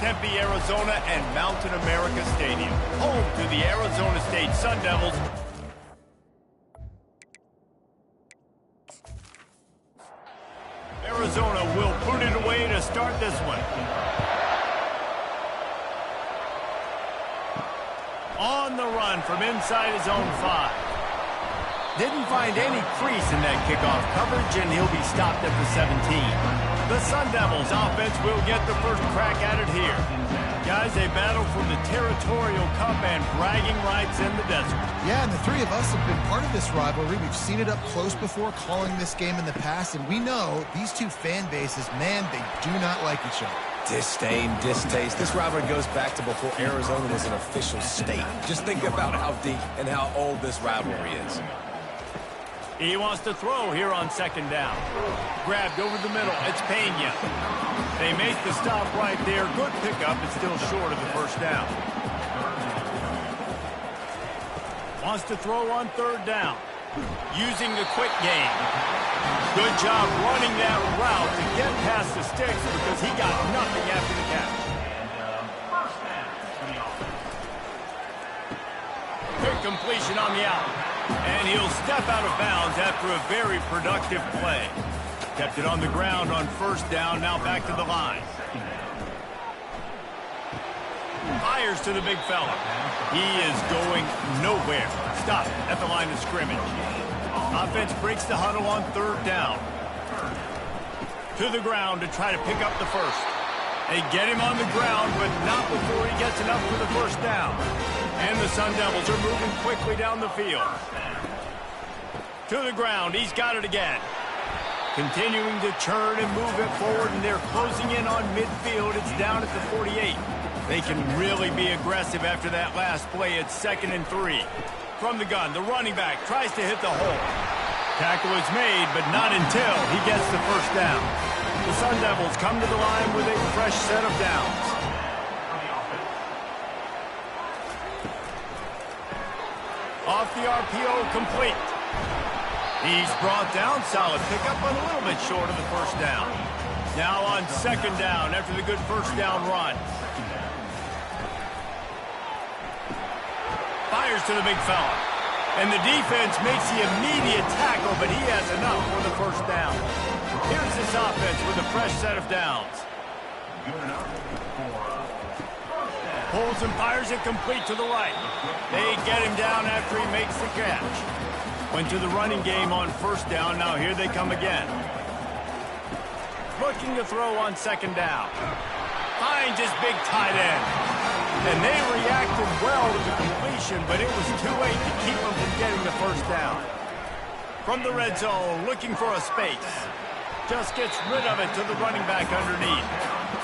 Tempe, Arizona, and Mountain America Stadium, home to the Arizona State Sun Devils. Arizona will put it away to start this one. On the run from inside his own 5. Didn't find any crease in that kickoff coverage, and he'll be stopped at the 17. The Sun Devils offense will get the first crack at it here. Guys, they battle for the Territorial Cup and bragging rights in the desert. Yeah, and the three of us have been part of this rivalry. We've seen it up close before, calling this game in the past, and we know these two fan bases, man, they do not like each other. Disdain, distaste. This rivalry goes back to before Arizona was an official state. Just think about how deep and how old this rivalry is. He wants to throw here on second down. Grabbed over the middle. It's Pena. They make the stop right there. Good pickup, but still short of the first down. Wants to throw on third down. Using the quick game. Good job running that route to get past the sticks because he got nothing after the catch. Quick completion on the out. And he'll step out of bounds after a very productive play. Kept it on the ground on first down, now back to the line. Fires to the big fella. He is going nowhere. Stop at the line of scrimmage. Offense breaks the huddle on third down. To the ground to try to pick up the first. They get him on the ground, but not before he gets enough for the first down. And the Sun Devils are moving quickly down the field. To the ground, he's got it again. Continuing to churn and move it forward, and they're closing in on midfield. It's down at the 48. They can really be aggressive after that last play. It's 2nd and 3. From the gun, the running back tries to hit the hole. Tackle is made, but not until he gets the first down. The Sun Devils come to the line with a fresh set of downs. Off the RPO, complete. He's brought down, solid pickup, but a little bit short of the first down. Now on second down after the good first down run. Fires to the big fella. And the defense makes the immediate tackle, but he has enough for the first down. Here's this offense with a fresh set of downs. Pulls and fires it complete to the right. They get him down after he makes the catch. Went to the running game on first down. Now here they come again. Looking to throw on second down. Finds his big tight end. And they reacted well to the completion, but it was too late to keep them from getting the first down. From the red zone, looking for a space. Just gets rid of it to the running back underneath.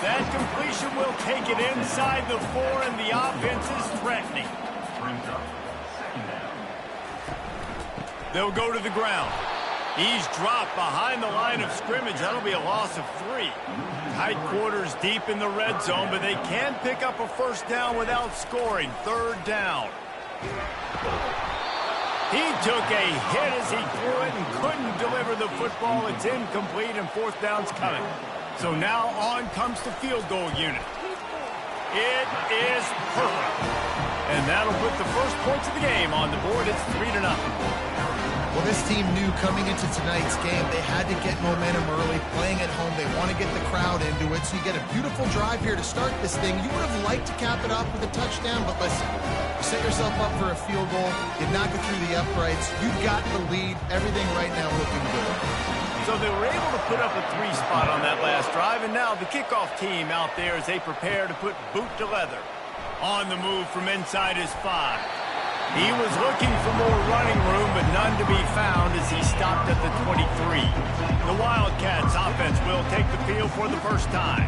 That completion will take it inside the 4, and the offense is threatening. They'll go to the ground. He's dropped behind the line of scrimmage. That'll be a loss of 3. Tight quarters deep in the red zone, but they can pick up a first down without scoring. Third down. He took a hit as he threw it and couldn't deliver the football. It's incomplete, and fourth down's coming. So now on comes the field goal unit. It is perfect. And that'll put the first points of the game on the board. It's 3-0. Well, this team knew coming into tonight's game they had to get momentum early, playing at home. They want to get the crowd into it, so you get a beautiful drive here to start this thing. You would have liked to cap it off with a touchdown, but listen, you set yourself up for a field goal, you knock it through the uprights, you got the lead, everything right now looking good. So they were able to put up a 3 spot on that last drive, and now the kickoff team out there as they prepare to put boot to leather. On the move from inside his 5. He was looking for more running room, but none to be found as he stopped at the 23. The Wildcats offense will take the field for the first time.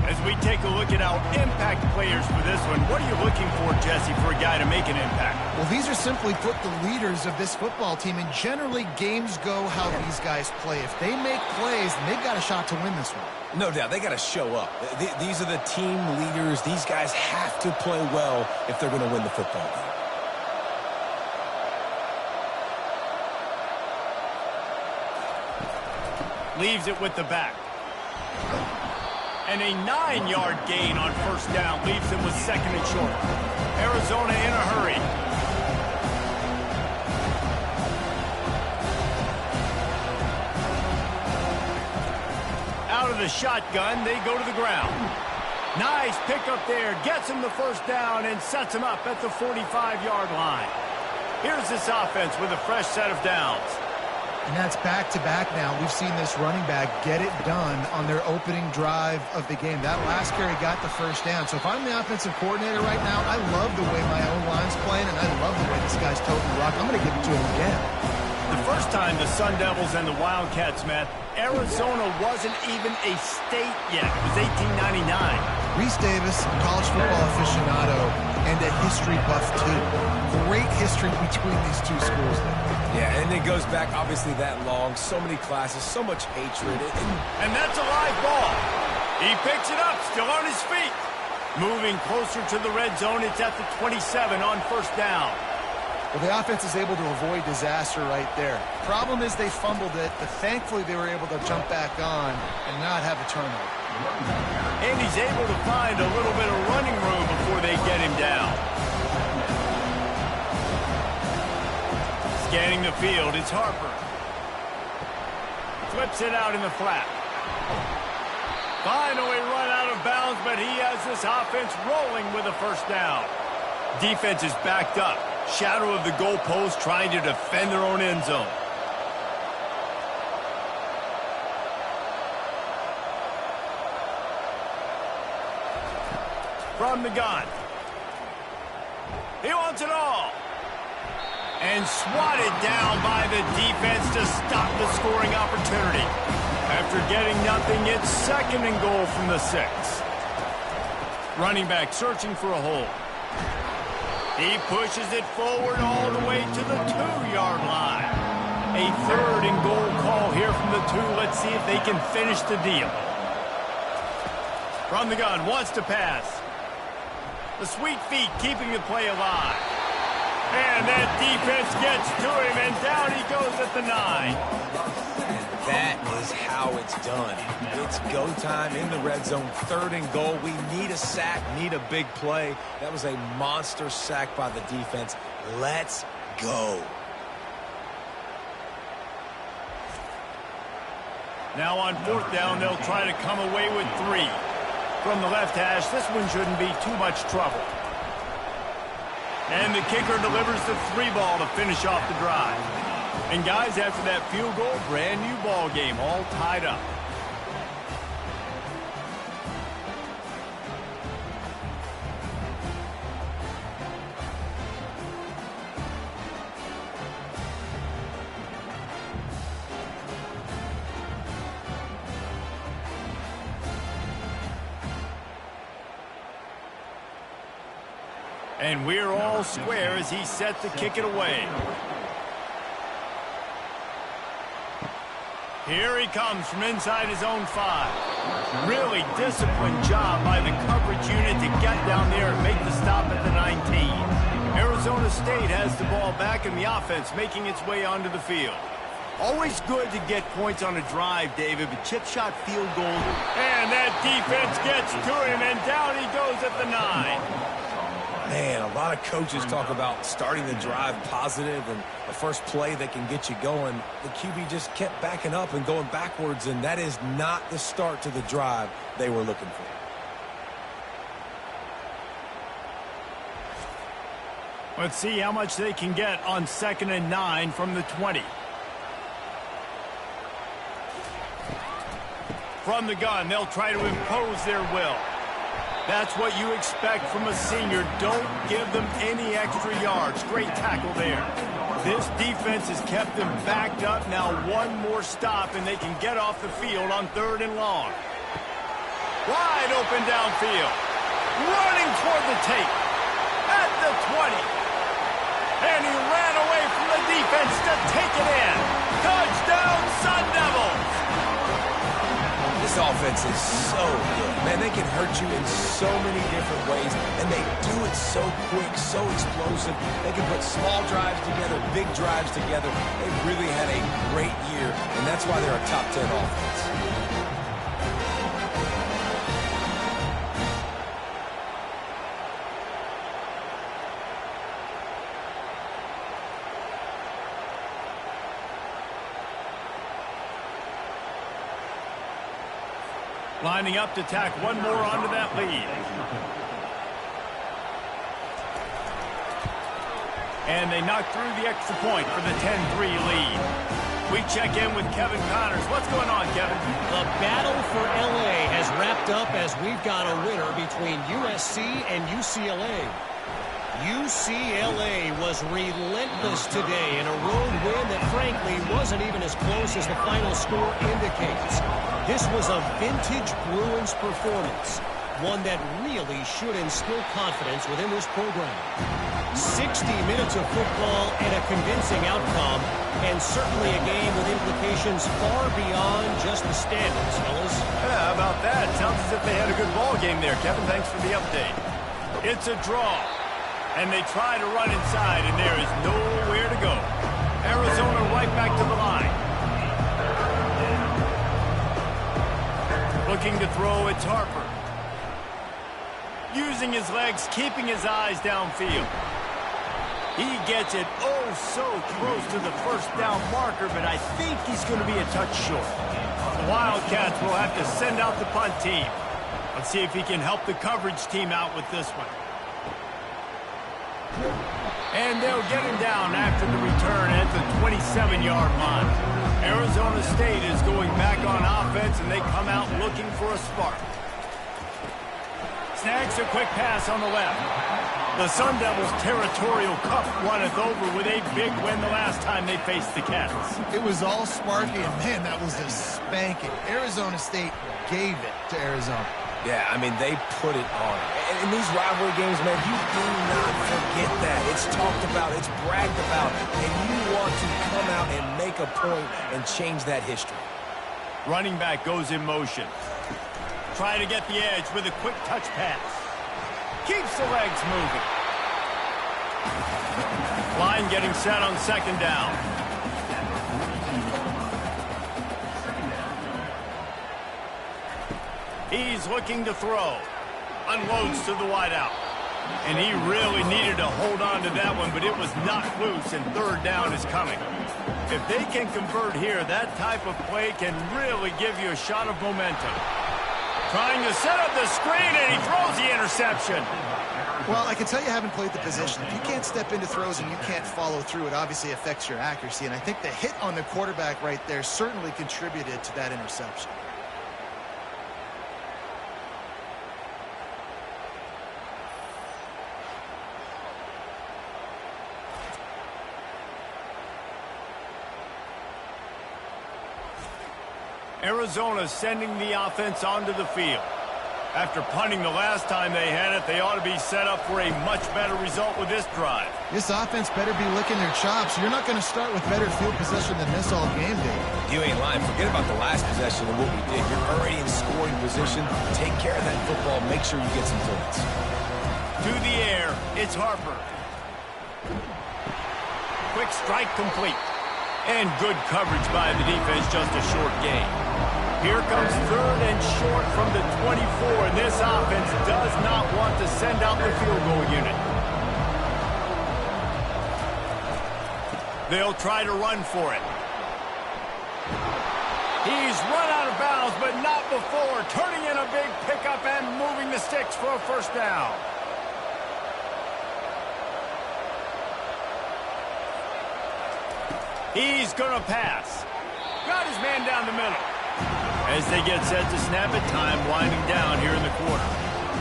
As we take a look at our impact players for this one, what are you looking for, Jesse, for a guy to make an impact? Well, these are simply put the leaders of this football team, and generally games go how these guys play. If they make plays, then they've got a shot to win this one. No doubt, they got to show up. These are the team leaders. These guys have to play well if they're going to win the football game. Leaves it with the back. And a 9-yard gain on first down leaves him with second and short. Arizona in a hurry. Out of the shotgun, they go to the ground. Nice pickup there. Gets him the first down and sets him up at the 45-yard line. Here's this offense with a fresh set of downs. And that's back-to-back now. We've seen this running back get it done on their opening drive of the game. That last carry got the first down. So if I'm the offensive coordinator right now, I love the way my own line's playing, and I love the way this guy's toting the rock. I'm going to give it to him again. The first time the Sun Devils and the Wildcats met, Arizona wasn't even a state yet. It was 1899. Reese Davis, college football aficionado, and a history buff, too. Great history between these two schools. Yeah, and it goes back, obviously, that long. So many classes, so much hatred. And that's a live ball. He picks it up, still on his feet. Moving closer to the red zone, it's at the 27 on first down. Well, the offense is able to avoid disaster right there. Problem is they fumbled it, but thankfully they were able to jump back on and not have a turnover. And he's able to find a little bit of running room before they get him down. Scanning the field, it's Harper. Flips it out in the flat. Finally run out of bounds, but he has this offense rolling with a first down. Defense is backed up. Shadow of the goalpost, trying to defend their own end zone. From the gun. He wants it all. And swatted down by the defense to stop the scoring opportunity. After getting nothing, it's second and goal from the 6. Running back searching for a hole. He pushes it forward all the way to the 2-yard line. A third and goal call here from the 2. Let's see if they can finish the deal. From the gun, wants to pass. The sweet feet keeping the play alive. And that defense gets to him, and down he goes at the 9. That is how it's done. It's go time in the red zone, third and goal. We need a sack, need a big play. That was a monster sack by the defense. Let's go. Now on fourth down, they'll try to come away with 3. From the left hash, this one shouldn't be too much trouble. And the kicker delivers the 3 ball to finish off the drive. And guys, after that field goal, brand new ball game, all tied up. And we're all square as he's set to kick it away. Here he comes from inside his own 5. Really disciplined job by the coverage unit to get down there and make the stop at the 19. Arizona State has the ball back and the offense making its way onto the field. Always good to get points on a drive, David, but chip shot field goal. And that defense gets to him, and down he goes at the 9. Man, a lot of coaches talk about starting the drive positive and the first play that can get you going. The QB just kept backing up and going backwards, and that is not the start to the drive they were looking for. Let's see how much they can get on 2nd and 9 from the 20. From the gun, they'll try to impose their will. That's what you expect from a senior. Don't give them any extra yards. Great tackle there. This defense has kept them backed up. Now one more stop, and they can get off the field on 3rd and long. Wide open downfield. Running toward the tape. At the 20. And he ran away from the defense to take it in. Touchdown, Sun Devils! This offense is so good. Man, they can hurt you in so many different ways, and they do it so quick, so explosive. They can put small drives together, big drives together. They've really had a great year, and that's why they're a top 10 offense. Lining up to tack one more onto that lead. And they knock through the extra point for the 10-3 lead. We check in with Kevin Connors. What's going on, Kevin? The battle for L.A. has wrapped up as we've got a winner between USC and UCLA. UCLA was relentless today in a road win that frankly wasn't even as close as the final score indicates. This was a vintage Bruins performance, one that really should instill confidence within this program. 60 minutes of football and a convincing outcome, and certainly a game with implications far beyond just the standings, fellas. Yeah, how about that? Sounds as if they had a good ball game there, Kevin. Thanks for the update. It's a draw. And they try to run inside, and there is nowhere to go. Arizona right back to the line. Looking to throw, it's Harper. Using his legs, keeping his eyes downfield. He gets it oh so close to the first down marker, but I think he's going to be a touch short. The Wildcats will have to send out the punt team. Let's see if he can help the coverage team out with this one. And they'll get him down after the return at the 27-yard line. Arizona State is going back on offense, and they come out looking for a spark. Snags a quick pass on the left. The Sun Devils' territorial cup runneth over with a big win the last time they faced the Cats. It was all sparky, and man, that was a spanking. Arizona State gave it to Arizona. Yeah, I mean, they put it on. And in these rivalry games, man, you do not forget that. It's talked about, it's bragged about, and you want to come out and make a point and change that history. Running back goes in motion. Try to get the edge with a quick touch pass. Keeps the legs moving. Line getting set on second down. He's looking to throw. Unloads to the wideout. And he really needed to hold on to that one, but it was knocked loose, and third down is coming. If they can convert here, that type of play can really give you a shot of momentum. Trying to set up the screen, and he throws the interception. Well, I can tell you haven't played the position. If you can't step into throws and you can't follow through, it obviously affects your accuracy. And I think the hit on the quarterback right there certainly contributed to that interception. Arizona sending the offense onto the field. After punting the last time they had it, they ought to be set up for a much better result with this drive. This offense better be licking their chops. You're not going to start with better field possession than this all game, Dave. You ain't lying. Forget about the last possession and what we did. You're already in scoring position. Take care of that football. Make sure you get some points. To the air, it's Harper. Quick strike complete. And good coverage by the defense, just a short gain. Here comes third and short from the 24, and this offense does not want to send out the field goal unit. They'll try to run for it. He's run out of bounds, but not before, turning in a big pickup and moving the sticks for a first down. He's going to pass. Got his man down the middle. As they get set to snap it, time winding down here in the quarter.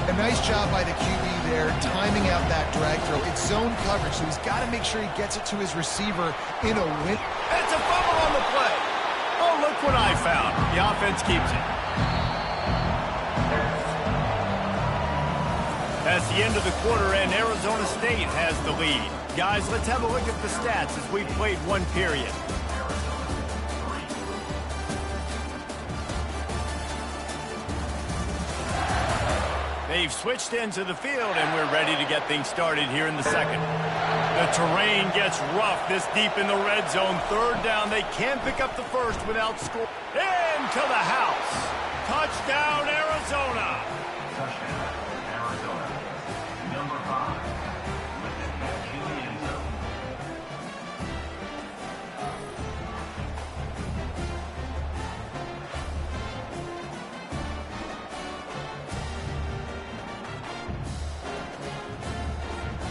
A nice job by the QB there, timing out that drag throw. It's zone coverage, so he's got to make sure he gets it to his receiver in a win. It's a fumble on the play. Oh, look what I found. The offense keeps it. That's the end of the quarter, and Arizona State has the lead. Guys, let's have a look at the stats as we've played one period. They've switched into the field, and we're ready to get things started here in the second. The terrain gets rough this deep in the red zone. Third down, they can't pick up the first without scoring. Into the house. Touchdown, Arizona. Touchdown, Arizona. Number 5. With the catch in the end zone.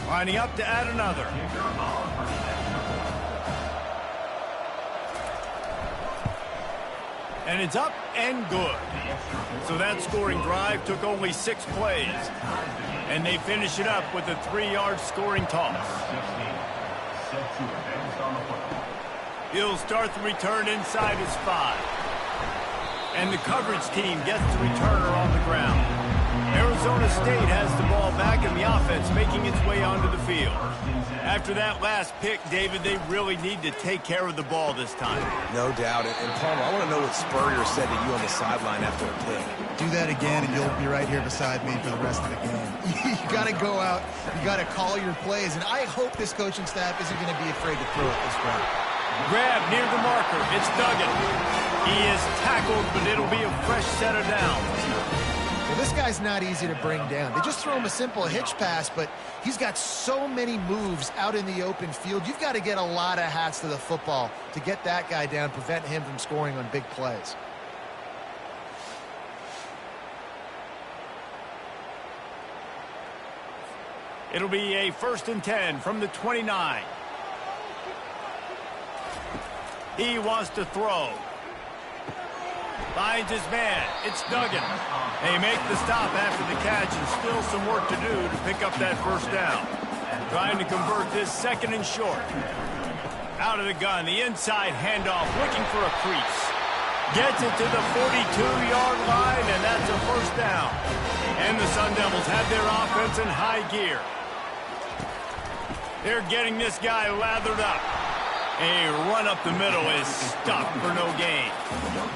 Lining up to add another. And it's up and good. So that scoring drive took only 6 plays. And they finish it up with a 3-yard scoring toss. He'll start the return inside his 5. And the coverage team gets the returner on the ground. Arizona State has the ball back and the offense making its way onto the field. After that last pick, David, they really need to take care of the ball this time. No doubt. And Palmer, I want to know what Spurrier said to you on the sideline after a pick. Do that again, and you'll be right here beside me for the rest of the game. You got to go out. You got to call your plays. And I hope this coaching staff isn't going to be afraid to throw it this route. Grab near the marker. It's Duggan. He is tackled, but it'll be a fresh set of downs. Well, this guy's not easy to bring down. They just throw him a simple hitch pass, but he's got so many moves out in the open field. You've got to get a lot of hats to the football to get that guy down, prevent him from scoring on big plays. It'll be a 1st and 10 from the 29. He wants to throw. Finds his man. It's Duggan. They make the stop after the catch and still some work to do to pick up that 1st down. Trying to convert this 2nd and short. Out of the gun, the inside handoff, looking for a crease. Gets it to the 42-yard line, and that's a 1st down. And the Sun Devils have their offense in high gear. They're getting this guy lathered up. A run up the middle is stopped for no gain.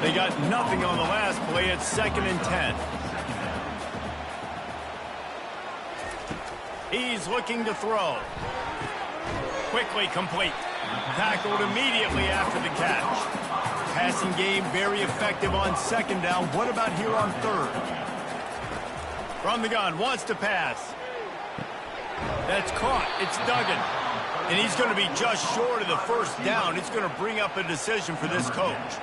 They got nothing on the last play. It's 2nd and 10. He's looking to throw. Quickly complete. Tackled immediately after the catch. Passing game very effective on 2nd down. What about here on 3rd? From the gun, wants to pass. That's caught. It's Duggan. And he's going to be just short of the 1st down. It's going to bring up a decision for this coach.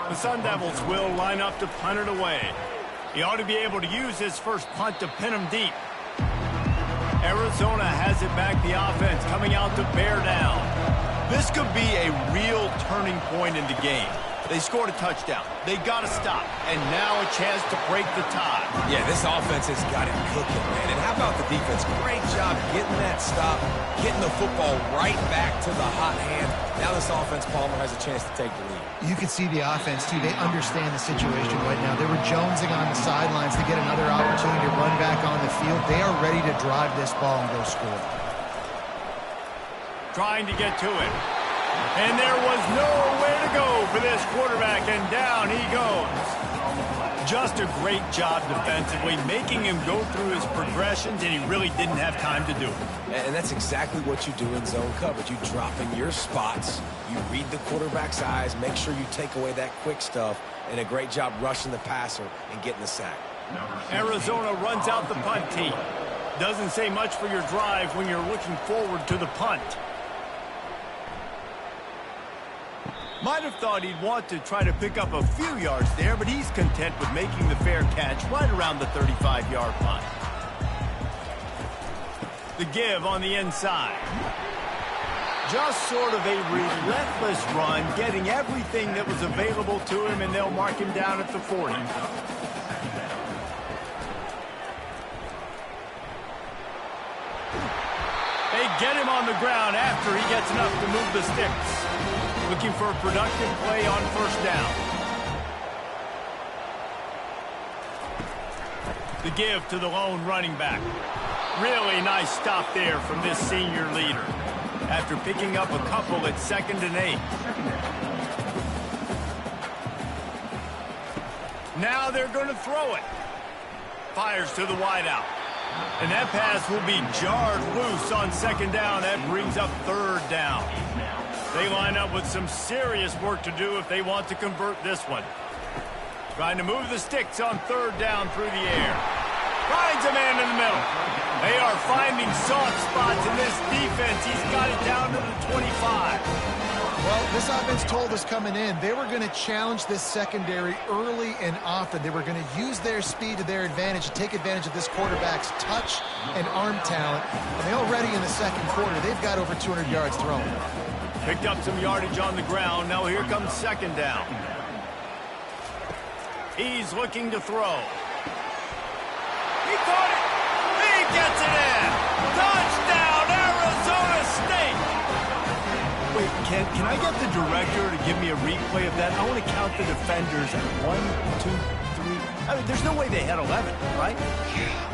The Sun Devils will line up to punt it away. He ought to be able to use his 1st punt to pin him deep. Arizona has it back, the offense coming out to bear down. This could be a real turning point in the game. They scored a touchdown. They got to stop. And now a chance to break the tie. Yeah, this offense has got it cooking, man. And how about the defense? Great job getting that stop, getting the football right back to the hot hand. Now this offense, Palmer, has a chance to take the lead. You can see the offense, too. They understand the situation right now. They were jonesing on the sidelines to get another opportunity to run back on the field. They are ready to drive this ball and go score. Trying to get to it. And there was nowhere to go for this quarterback, and down he goes. Just a great job defensively, making him go through his progressions, and he really didn't have time to do it. And that's exactly what you do in zone coverage. You drop in your spots, you read the quarterback's eyes, make sure you take away that quick stuff, and a great job rushing the passer and getting the sack. Arizona runs out the punt team. Doesn't say much for your drive when you're looking forward to the punt. Might have thought he'd want to try to pick up a few yards there, but he's content with making the fair catch right around the 35-yard line. The give on the inside. Just sort of a relentless run, getting everything that was available to him, and they'll mark him down at the 40. They get him on the ground after he gets enough to move the sticks. Looking for a productive play on 1st down. The give to the lone running back. Really nice stop there from this senior leader. After picking up a couple at 2nd and 8. Now they're going to throw it. Fires to the wideout. And that pass will be jarred loose on 2nd down. That brings up 3rd down. They line up with some serious work to do if they want to convert this one. Trying to move the sticks on 3rd down through the air. Finds a man in the middle. They are finding soft spots in this defense. He's got it down to the 25. Well, this offense told us coming in they were going to challenge this secondary early and often. They were going to use their speed to their advantage and take advantage of this quarterback's touch and arm talent. And they already in the second quarter, they've got over 200 yards thrown. Picked up some yardage on the ground. Now here comes second down. He's looking to throw. He caught it. He gets it in. Touchdown, Arizona State. Wait, can I get the director to give me a replay of that? I want to count the defenders at 1, 2, 3. I mean, there's no way they had 11, right?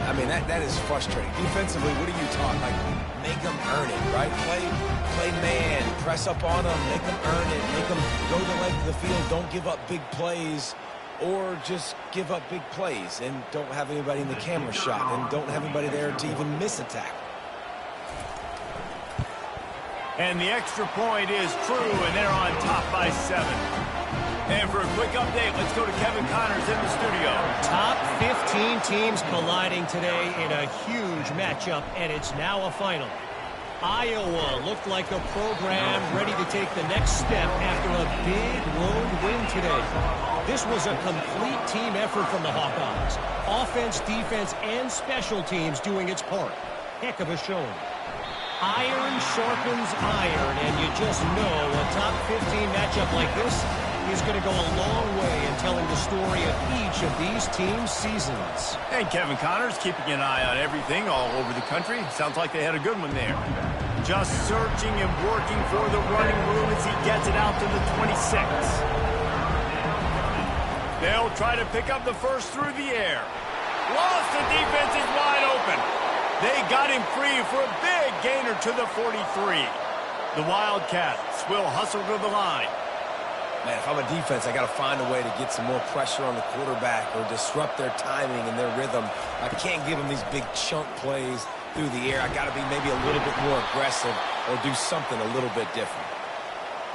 I mean, that is frustrating. Defensively, what are you taught? Like, make them earn it, right? Play man, press up on them, make them earn it, make them go the length of the field, don't give up big plays, or just give up big plays and don't have anybody in the camera shot and don't have anybody there to even miss a tackle. And the extra point is true, and they're on top by 7. And for a quick update, let's go to Kevin Connors in the studio. Top 15 teams colliding today in a huge matchup, and it's now a final. Iowa looked like a program ready to take the next step after a big road win today. This was a complete team effort from the Hawkeyes. Offense, defense, and special teams doing its part. Heck of a showing. Iron sharpens iron, and you just know a top 15 matchup like this is going to go a long way in telling the story of each of these teams' seasons. And Kevin Connors keeping an eye on everything all over the country. Sounds like they had a good one there. Just searching and working for the running room as he gets it out to the 26. They'll try to pick up the first through the air. Lost, the defense is wide open. They got him free for a big gainer to the 43. The Wildcats will hustle to the line. Man, if I'm a defense, I got to find a way to get some more pressure on the quarterback or disrupt their timing and their rhythm. I can't give them these big chunk plays through the air. I got to be maybe a little bit more aggressive or do something a little bit different.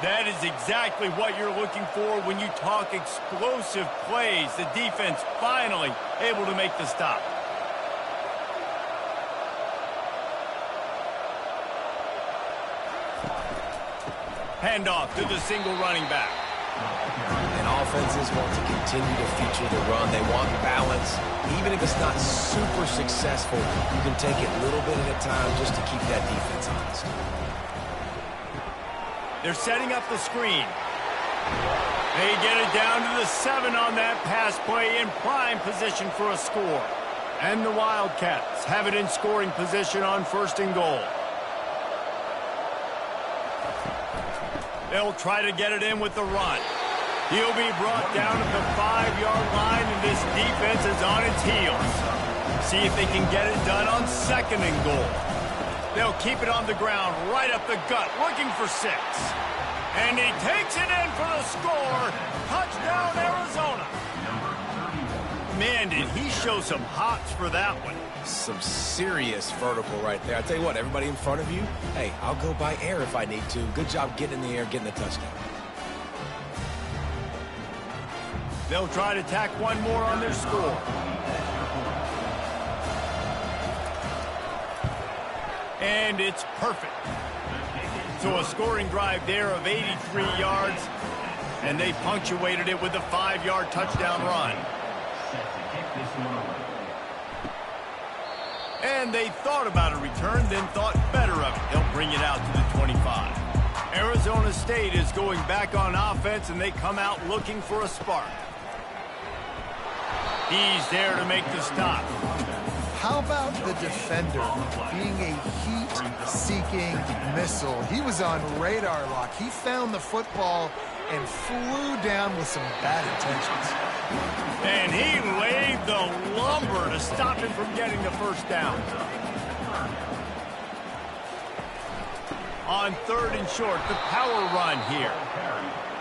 That is exactly what you're looking for when you talk explosive plays. The defense finally able to make the stop. Handoff to the single running back. And offenses want to continue to feature the run. They want balance. Even if it's not super successful, you can take it little bit at a time just to keep that defense honest. They're setting up the screen. They get it down to the 7 on that pass play in prime position for a score. And the Wildcats have it in scoring position on 1st and goal. They'll try to get it in with the run. He'll be brought down at the 5-yard line, and this defense is on its heels. See if they can get it done on 2nd and goal. They'll keep it on the ground, right up the gut, looking for 6. And he takes it in for the score. Touchdown, Arizona. Man, did he show some hops for that one. Some serious vertical right there. I tell you what, everybody in front of you, hey, I'll go by air if I need to. Good job getting in the air, getting the touchdown. They'll try to tack one more on their score. And it's perfect. So a scoring drive there of 83 yards, and they punctuated it with a 5-yard touchdown run. And they thought about a return, then thought better of it. They'll bring it out to the 25. Arizona State is going back on offense, and they come out looking for a spark. He's there to make the stop. How about the defender being a heat-seeking missile? He was on radar lock. He found the football and flew down with some bad intentions. And he laid the lumber to stop him from getting the first down. On 3rd and short, the power run here.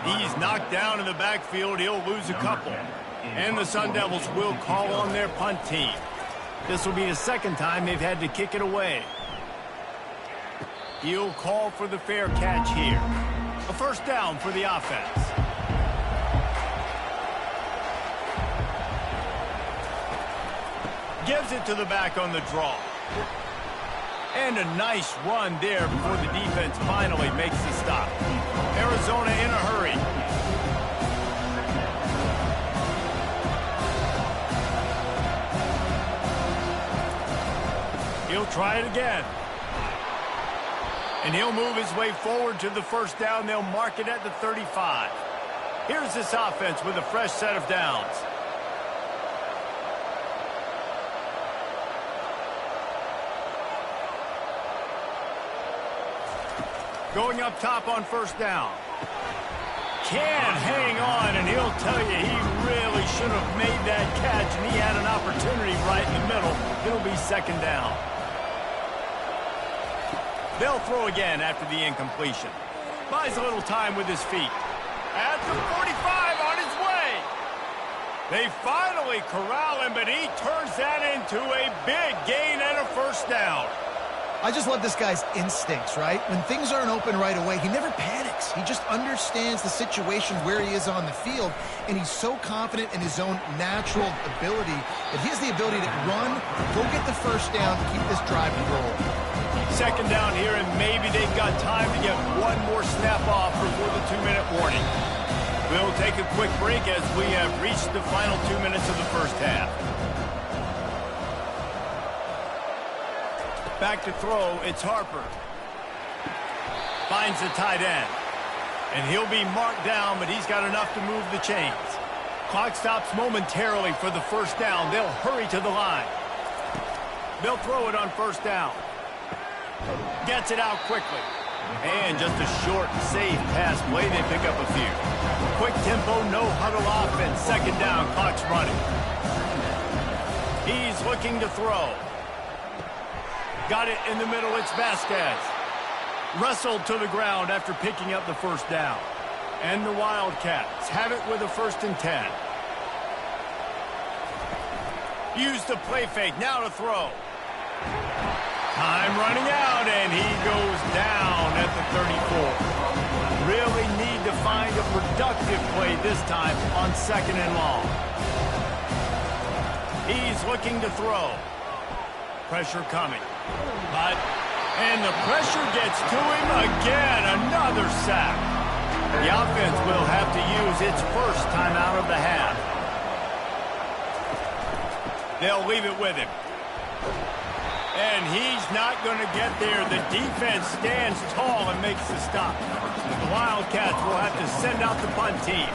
He's knocked down in the backfield. He'll lose a couple. And the Sun Devils will call on their punt team. This will be the 2nd time they've had to kick it away. He'll call for the fair catch here. A first down for the offense. Gives it to the back on the draw. And a nice run there before the defense finally makes the stop. Arizona in a hurry. He'll try it again. And he'll move his way forward to the first down. They'll mark it at the 35. Here's this offense with a fresh set of downs. Going up top on first down. Can hang on, and he'll tell you he really should have made that catch, and he had an opportunity right in the middle. It'll be second down. They'll throw again after the incompletion. Buys a little time with his feet. At the 45 on his way. They finally corral him, but he turns that into a big gain and a first down. I just love this guy's instincts, right? When things aren't open right away, he never panics. He just understands the situation where he is on the field, and he's so confident in his own natural ability that he has the ability to run, go get the first down, keep this drive rolling. Second down here, and maybe they've got time to get one more snap off before the 2-minute warning. We'll take a quick break as we have reached the final 2 minutes of the first half. Back to throw, it's Harper. Finds the tight end. And he'll be marked down, but he's got enough to move the chains. Clock stops momentarily for the first down. They'll hurry to the line. They'll throw it on first down. Gets it out quickly. And just a short, safe pass play. They pick up a few. Quick tempo, no huddle offense. Second down, clock's running. He's looking to throw. Got it in the middle, it's Vasquez. Wrestled to the ground after picking up the first down. And the Wildcats have it with a 1st and 10. Use the play fake, now to throw. Time running out, and he goes down at the 34. Really need to find a productive play this time on 2nd and long. He's looking to throw. Pressure coming. And the pressure gets to him again. Another sack. The offense will have to use its first timeout of the half. They'll leave it with him. And he's not going to get there. The defense stands tall and makes the stop. The Wildcats will have to send out the punt team.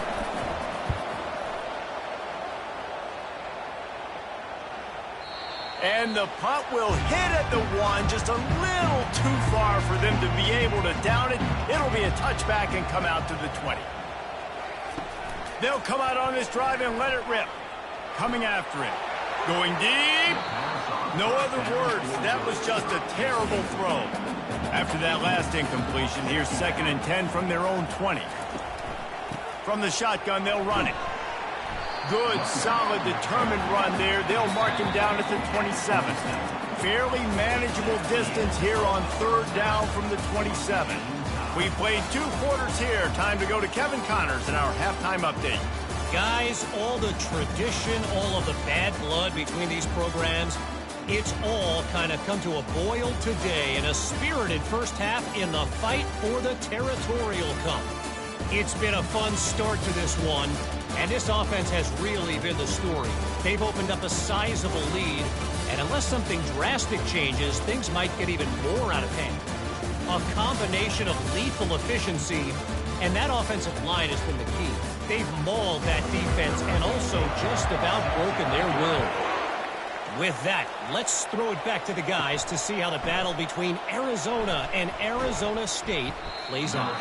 And the punt will hit at the 1, just a little too far for them to be able to down it. It'll be a touchback and come out to the 20. They'll come out on this drive and let it rip. Coming after it. Going deep. No other words. That was just a terrible throw. After that last incompletion, here's 2nd and 10 from their own 20. From the shotgun, they'll run it. Good, solid, determined run there. They'll mark him down at the 27. Fairly manageable distance here on 3rd down from the 27. We played 2 quarters here. Time to go to Kevin Connors in our halftime update. Guys, all the tradition, all of the bad blood between these programs, it's all kind of come to a boil today in a spirited first half in the fight for the Territorial Cup. It's been a fun start to this one, and this offense has really been the story. They've opened up a sizable lead, and unless something drastic changes, things might get even more out of hand. A combination of lethal efficiency, and that offensive line has been the key. They've mauled that defense and also just about broken their will. With that, let's throw it back to the guys to see how the battle between Arizona and Arizona State plays out.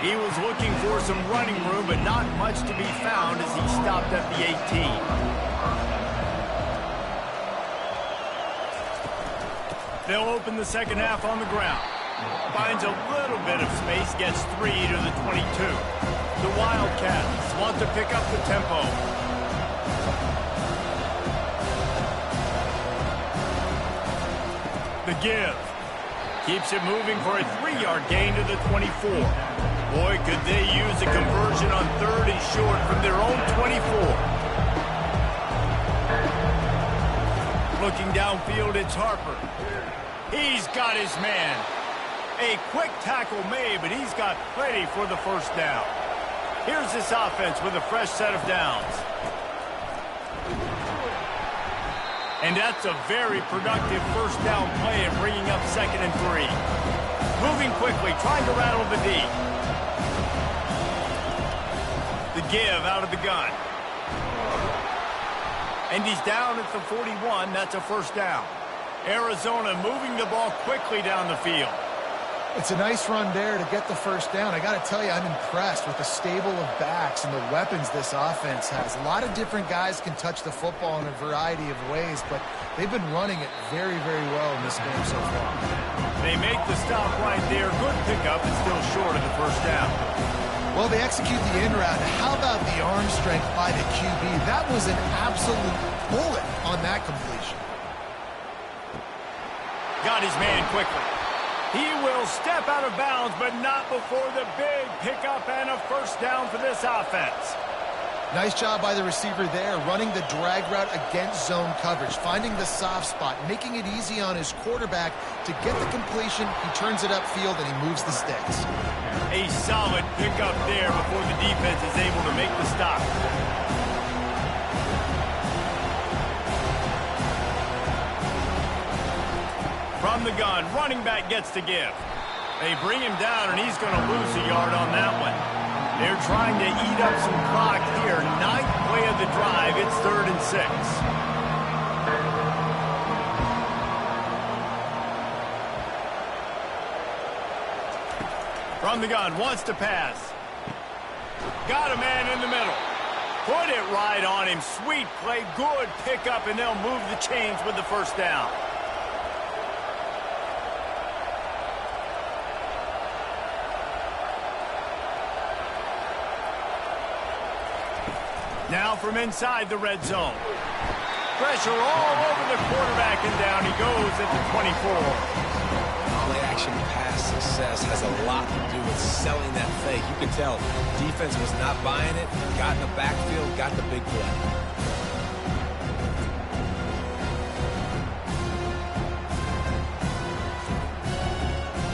He was looking for some running room, but not much to be found as he stopped at the 18. They'll open the second half on the ground. Finds a little bit of space, gets 3 to the 22. The Wildcats want to pick up the tempo. The give. Keeps it moving for a 3-yard gain to the 24. Boy, could they use a conversion on 3rd and short from their own 24. Looking downfield, it's Harper. He's got his man. A quick tackle made, but he's got plenty for the first down. Here's this offense with a fresh set of downs. And that's a very productive first down play and bringing up 2nd and 3. Moving quickly, trying to rattle the D. The give out of the gun. And he's down at the 41. That's a first down. Arizona moving the ball quickly down the field. It's a nice run there to get the first down. I got to tell you, I'm impressed with the stable of backs and the weapons this offense has. A lot of different guys can touch the football in a variety of ways, but they've been running it very, very well in this game so far. They make the stop right there. Good pickup, but still short of the first down. Well, they execute the in route. How about the arm strength by the QB? That was an absolute bullet on that completion. Got his man quickly. He will step out of bounds, but not before the big pickup and a first down for this offense. Nice job by the receiver there, running the drag route against zone coverage, finding the soft spot, making it easy on his quarterback to get the completion. He turns it upfield, and he moves the sticks. A solid pickup there before the defense is able to make the stop. From the gun, running back gets to give. They bring him down, and he's going to lose a yard on that one. They're trying to eat up some clock here. 9th play of the drive. It's 3rd and 6. From the gun, wants to pass. Got a man in the middle. Put it right on him. Sweet play, good pickup, and they'll move the chains with the first down. Now from inside the red zone. Pressure all over the quarterback, and down he goes at the 24. Play-action pass success has a lot to do with selling that fake. You can tell defense was not buying it, got in the backfield, got the big play.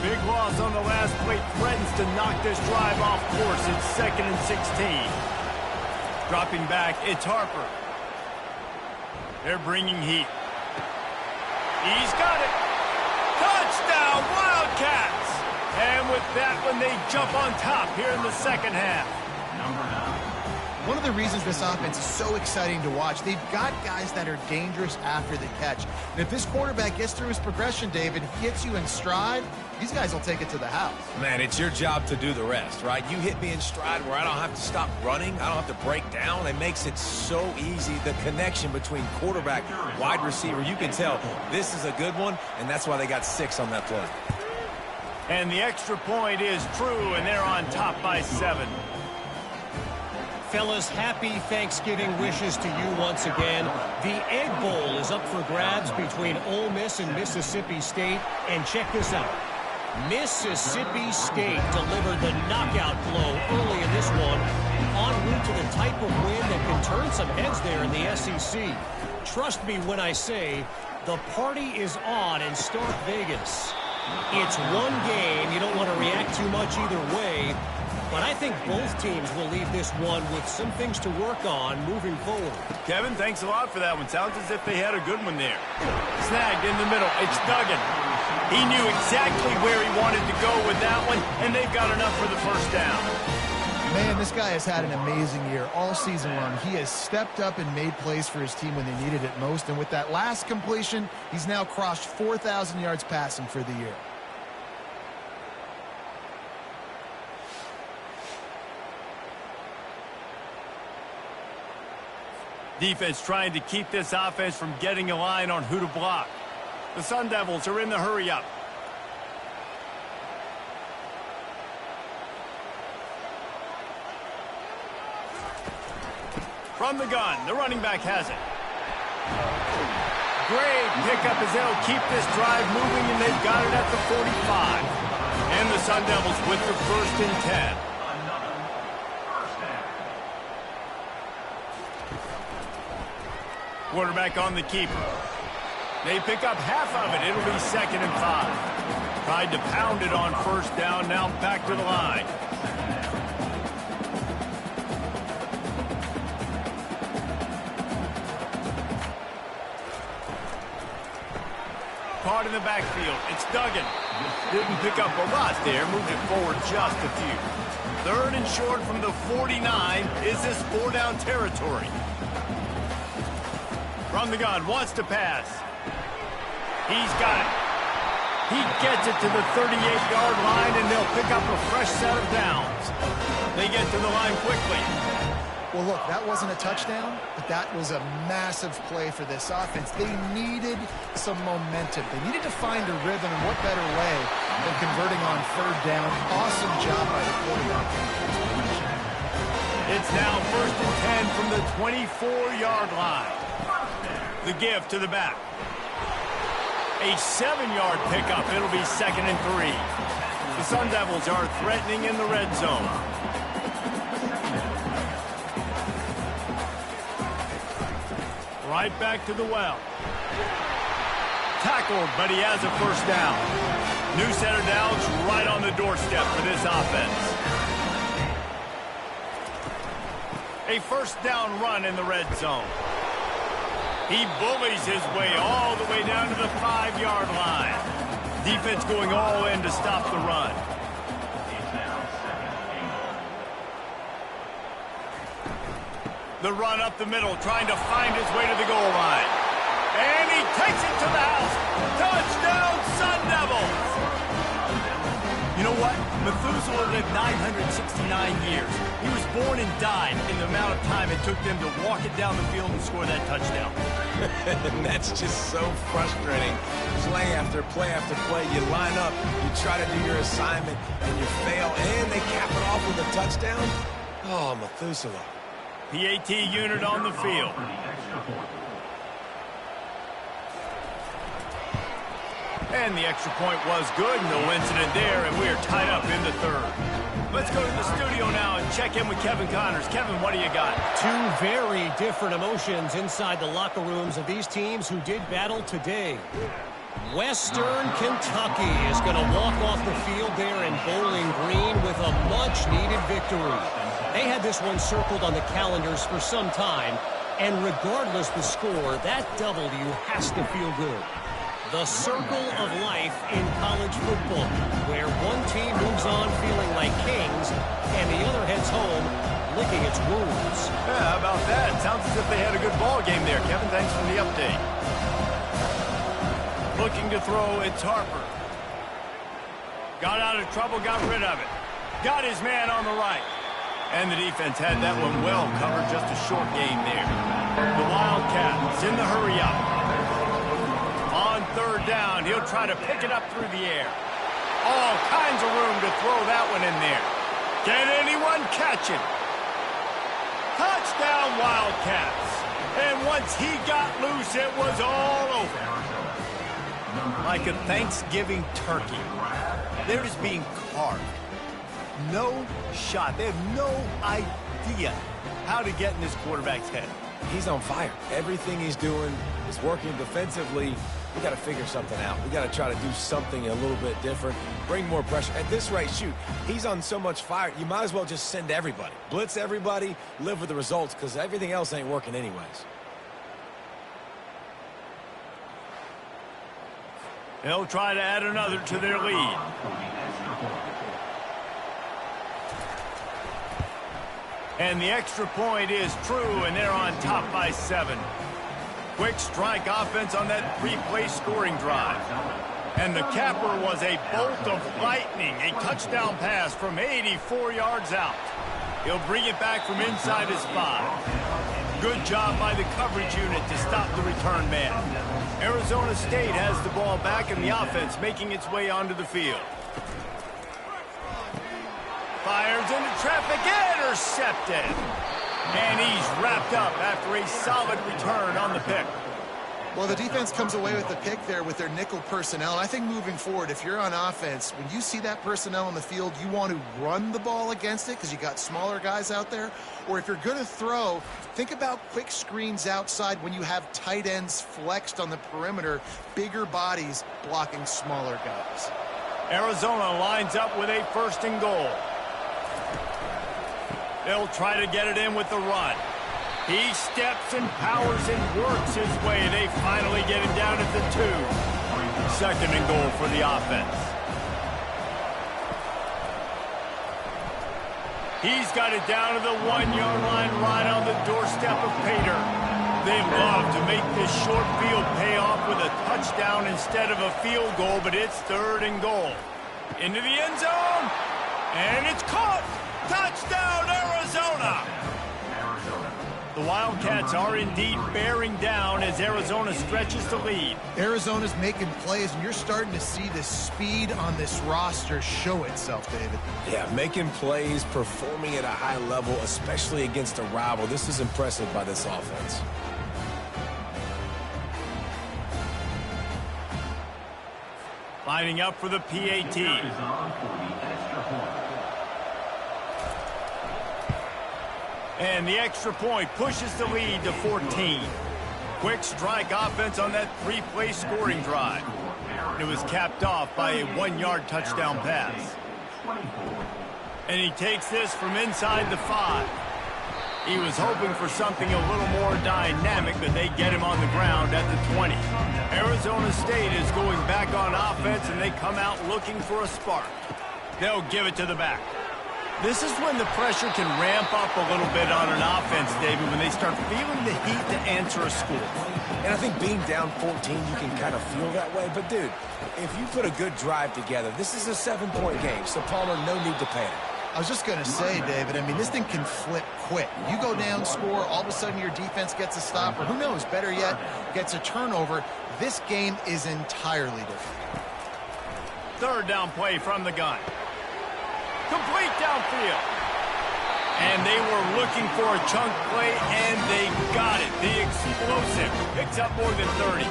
Big loss on the last play threatens to knock this drive off course. It's 2nd and 16. Dropping back, it's Harper. They're bringing heat. He's got it. Touchdown, Wildcats! And with that one, they jump on top here in the second half. One of the reasons this offense is so exciting to watch, they've got guys that are dangerous after the catch. And if this quarterback gets through his progression, David, hits you in stride, these guys will take it to the house. Man, it's your job to do the rest, right? You hit me in stride where I don't have to stop running. I don't have to break down. It makes it so easy. The connection between quarterback, wide receiver, you can tell this is a good one, and that's why they got 6 on that play. And the extra point is true, and they're on top by 7. Fellas, happy Thanksgiving wishes to you once again. The Egg Bowl is up for grabs between Ole Miss and Mississippi State. And check this out. Mississippi State delivered the knockout blow early in this one, en route to the type of win that can turn some heads there in the SEC. Trust me when I say the party is on in Stark Vegas. It's one game. You don't want to react too much either way. But I think both teams will leave this one with some things to work on moving forward. Kevin, thanks a lot for that one. Sounds as if they had a good one there. Snagged in the middle. It's Duggan. He knew exactly where he wanted to go with that one, and they've got enough for the first down. Man, this guy has had an amazing year all season long. He has stepped up and made plays for his team when they needed it most. And with that last completion, he's now crossed 4,000 yards passing for the year. Defense trying to keep this offense from getting a line on who to block. The Sun Devils are in the hurry-up. From the gun, the running back has it. Great pickup as they'll keep this drive moving, and they've got it at the 45. And the Sun Devils with the 1st and 10. Quarterback on the keeper. They pick up half of it. It'll be 2nd and 5. Tried to pound it on 1st down. Now back to the line. Caught in the backfield. It's Duggan. Didn't pick up a lot there. Moved it forward just a few. 3rd and short from the 49. Is this 4-down territory? From the gun. Wants to pass. He's got it. He gets it to the 38-yard line, and they'll pick up a fresh set of downs. They get to the line quickly. Well, look, that wasn't a touchdown, but that was a massive play for this offense. They needed some momentum. They needed to find a rhythm, and what better way than converting on 3rd down. Awesome job by the quarterback. It's now 1st and 10 from the 24-yard line. The give to the back. A 7-yard pickup. It'll be 2nd and 3. The Sun Devils are threatening in the red zone. Right back to the well. Tackled, but he has a 1st down. New set of downs right on the doorstep for this offense. A 1st down run in the red zone. He bullies his way all the way down to the 5-yard line. Defense going all in to stop the run. The run up the middle, trying to find his way to the goal line. And he takes it to the house. Touchdown, Sun Devils! You know what? Methuselah lived 969 years. He was born and died in the amount of time it took them to walk it down the field and score that touchdown. And that's just so frustrating. Play after play after play. You line up, you try to do your assignment, and you fail, and they cap it off with a touchdown? Oh, Methuselah. PAT unit on the field. And the extra point was good. No incident there, and we are tied up in the 3rd. Let's go to the studio now and check in with Kevin Connors. Kevin, what do you got? Two very different emotions inside the locker rooms of these teams who did battle today. Western Kentucky is going to walk off the field there in Bowling Green with a much-needed victory. They had this one circled on the calendars for some time, and regardless the score, that W has to feel good. The circle of life in college football, where one team moves on feeling like kings, and the other heads home licking its wounds. Yeah, how about that? Sounds as if they had a good ball game there. Kevin, thanks for the update. Looking to throw, it's Harper. Got out of trouble, got rid of it. Got his man on the right. And the defense had that one well covered, just a short game there. The Wildcats in the hurry-up. On 3rd down, he'll try to pick it up through the air. All kinds of room to throw that one in there. Can anyone catch it? Touchdown, Wildcats. And once he got loose, it was all over. Like a Thanksgiving turkey. They're just being carved. No shot. They have no idea how to get in this quarterback's head. He's on fire. Everything he's doing is working defensively. We got to figure something out. We got to try to do something a little bit different. Bring more pressure. At this rate, shoot, he's on so much fire, you might as well just send everybody. Blitz everybody, live with the results, because everything else ain't working anyways. They'll try to add another to their lead. And the extra point is true, and they're on top by 7. Quick strike offense on that 3-play scoring drive. And the capper was a bolt of lightning, a touchdown pass from 84 yards out. He'll bring it back from inside his 5. Good job by the coverage unit to stop the return man. Arizona State has the ball back, and the offense making its way onto the field. Fires into traffic, intercepted. And he's wrapped up after a solid return on the pick. Well, the defense comes away with the pick there with their nickel personnel. And I think moving forward, if you're on offense, when you see that personnel on the field, you want to run the ball against it because you got smaller guys out there. Or if you're going to throw, think about quick screens outside when you have tight ends flexed on the perimeter, bigger bodies blocking smaller guys. Arizona lines up with a 1st and goal. They'll try to get it in with the run. He steps and powers and works his way. They finally get him down at the 2. 2nd and goal for the offense. He's got it down to the 1-yard line right on the doorstep of Pater. They love to make this short field pay off with a touchdown instead of a field goal, but it's 3rd and goal. Into the end zone, and it's caught. Touchdown, Arizona! The Wildcats are indeed bearing down as Arizona stretches the lead. Arizona's making plays, and you're starting to see the speed on this roster show itself, David. Yeah, making plays, performing at a high level, especially against a rival. This is impressive by this offense. Lining up for the PAT. And the extra point pushes the lead to 14. Quick strike offense on that 3-play scoring drive. It was capped off by a 1-yard touchdown pass. And he takes this from inside the 5. He was hoping for something a little more dynamic, but they get him on the ground at the 20. Arizona State is going back on offense, and they come out looking for a spark. They'll give it to the back. This is when the pressure can ramp up a little bit on an offense, David, when they start feeling the heat to answer a score. And I think being down 14, you can kind of feel that way. But, dude, if you put a good drive together, this is a 7-point game, so Palmer, no need to panic. I was just going to say, David, I mean, this thing can flip quick. You go down, score, all of a sudden your defense gets a stop, or who knows, better yet, gets a turnover. This game is entirely different. 3rd down play from the gun. Complete downfield. And they were looking for a chunk play, and they got it. The explosive picks up more than 30.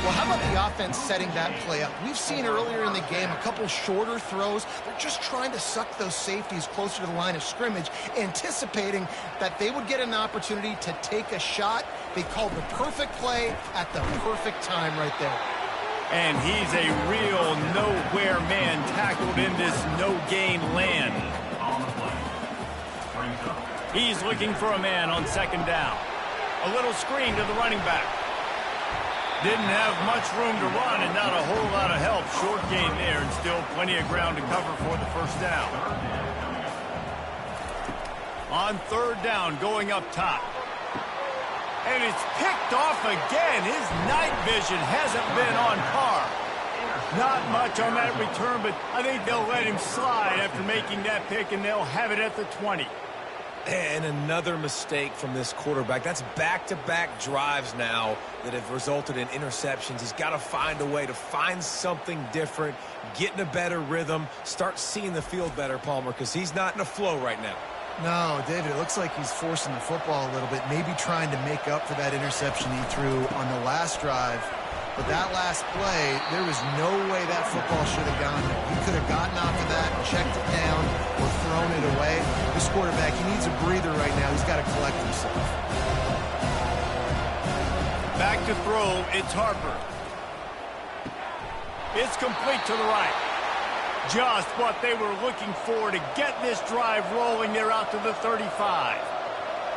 Well, how about the offense setting that play up? We've seen earlier in the game a couple shorter throws. They're just trying to suck those safeties closer to the line of scrimmage, anticipating that they would get an opportunity to take a shot. They called the perfect play at the perfect time right there. And he's a real nowhere man tackled in this no-gain land. He's looking for a man on 2nd down. A little screen to the running back. Didn't have much room to run and not a whole lot of help. Short gain there and still plenty of ground to cover for the 1st down. On 3rd down, going up top. And it's picked off again. His night vision hasn't been on par. Not much on that return, but I think they'll let him slide after making that pick, and they'll have it at the 20. And another mistake from this quarterback. That's back-to-back drives now that have resulted in interceptions. He's got to find a way to find something different, get in a better rhythm, start seeing the field better, Palmer, because he's not in a flow right now. No, David, it looks like he's forcing the football a little bit, maybe trying to make up for that interception he threw on the last drive. But that last play, there was no way that football should have gone there. He could have gotten off of that, checked it down, or thrown it away. This quarterback, he needs a breather right now. He's got to collect himself. Back to throw, it's Harper. It's complete to the right. Just what they were looking for to get this drive rolling. They're out to the 35.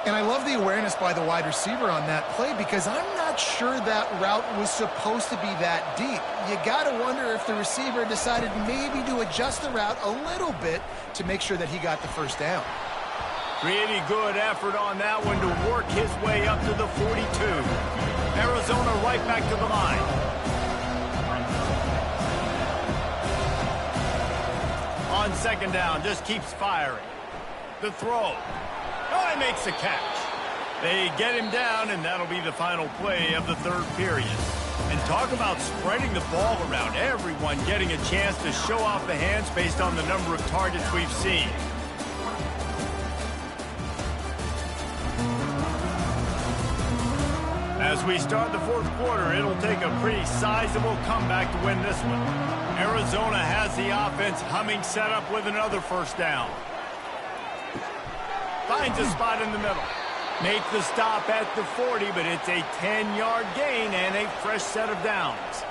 And I love the awareness by the wide receiver on that play because I'm not sure that route was supposed to be that deep. You got to wonder if the receiver decided maybe to adjust the route a little bit to make sure that he got the 1st down. Pretty good effort on that one to work his way up to the 42. Arizona right back to the line. On 2nd down, just keeps firing. The throw. Oh, he makes the catch. They get him down, and that'll be the final play of the 3rd period. And talk about spreading the ball around. Everyone getting a chance to show off the hands based on the number of targets we've seen. As we start the fourth quarter, it'll take a pretty sizable comeback to win this one. Arizona has the offense humming, set up with another first down. Finds a spot in the middle. Make the stop at the 40, but it's a 10-yard gain and a fresh set of downs.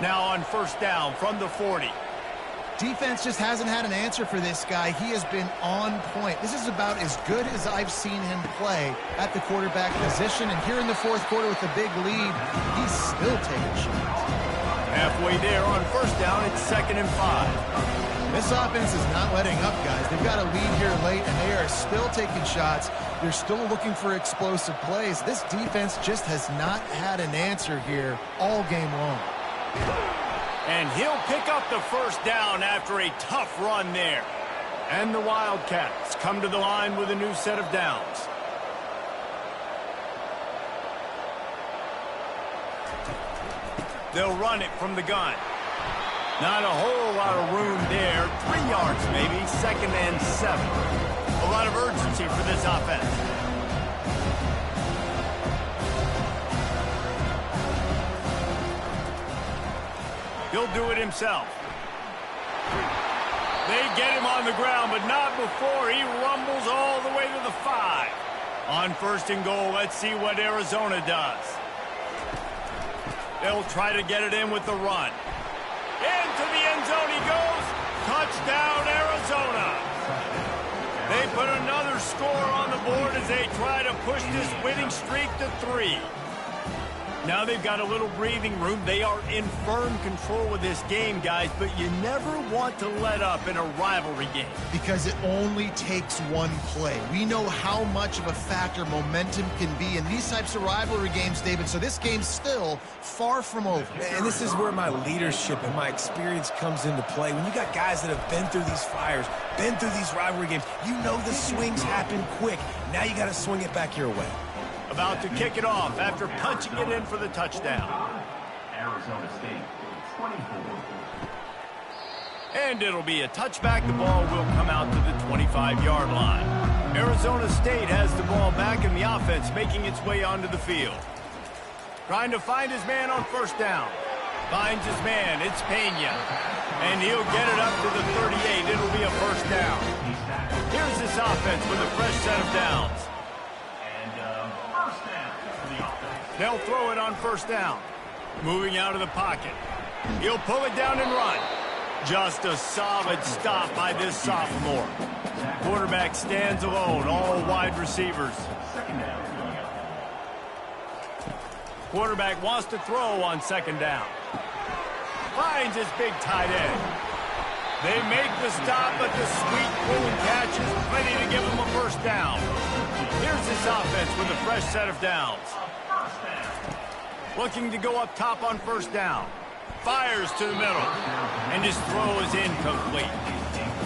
Now on first down from the 40. Defense just hasn't had an answer for this guy. He has been on point. This is about as good as I've seen him play at the quarterback position. And here in the fourth quarter with a big lead, he's still taking shots. Halfway there on first down, it's 2nd and 5. This offense is not letting up, guys. They've got a lead here late, and they are still taking shots. They're still looking for explosive plays. This defense just has not had an answer here all game long. And he'll pick up the first down after a tough run there. And the Wildcats come to the line with a new set of downs. They'll run it from the gun. Not a whole lot of room there. 3 yards maybe, 2nd and 7. A lot of urgency for this offense. He'll do it himself. They get him on the ground, but not before he rumbles all the way to the 5. On 1st and goal, let's see what Arizona does. They'll try to get it in with the run. Into the end zone he goes. Touchdown, Arizona. They put another score on the board as they try to push this winning streak to 3. Now they've got a little breathing room. They are in firm control of this game, guys, but you never want to let up in a rivalry game. Because it only takes one play. We know how much of a factor momentum can be in these types of rivalry games, David, so this game's still far from over. And this is where my leadership and my experience comes into play. When you got guys that have been through these fires, been through these rivalry games, you know the swings happen quick. Now you got to swing it back your way. About to kick it off after punching it in for the touchdown. Arizona State, 24. And it'll be a touchback. The ball will come out to the 25-yard line. Arizona State has the ball back in the offense, making its way onto the field. Trying to find his man on first down. Finds his man. It's Pena. And he'll get it up to the 38. It'll be a first down. Here's this offense with a fresh set of downs. They'll throw it on first down. Moving out of the pocket. He'll pull it down and run. Just a solid stop by this sophomore. Quarterback stands alone, all wide receivers. Quarterback wants to throw on 2nd down. Finds his big tight end. They make the stop, but the sweet pull and catch is plenty to give them a first down. Here's this offense with a fresh set of downs. Looking to go up top on first down. Fires to the middle. And his throw is incomplete.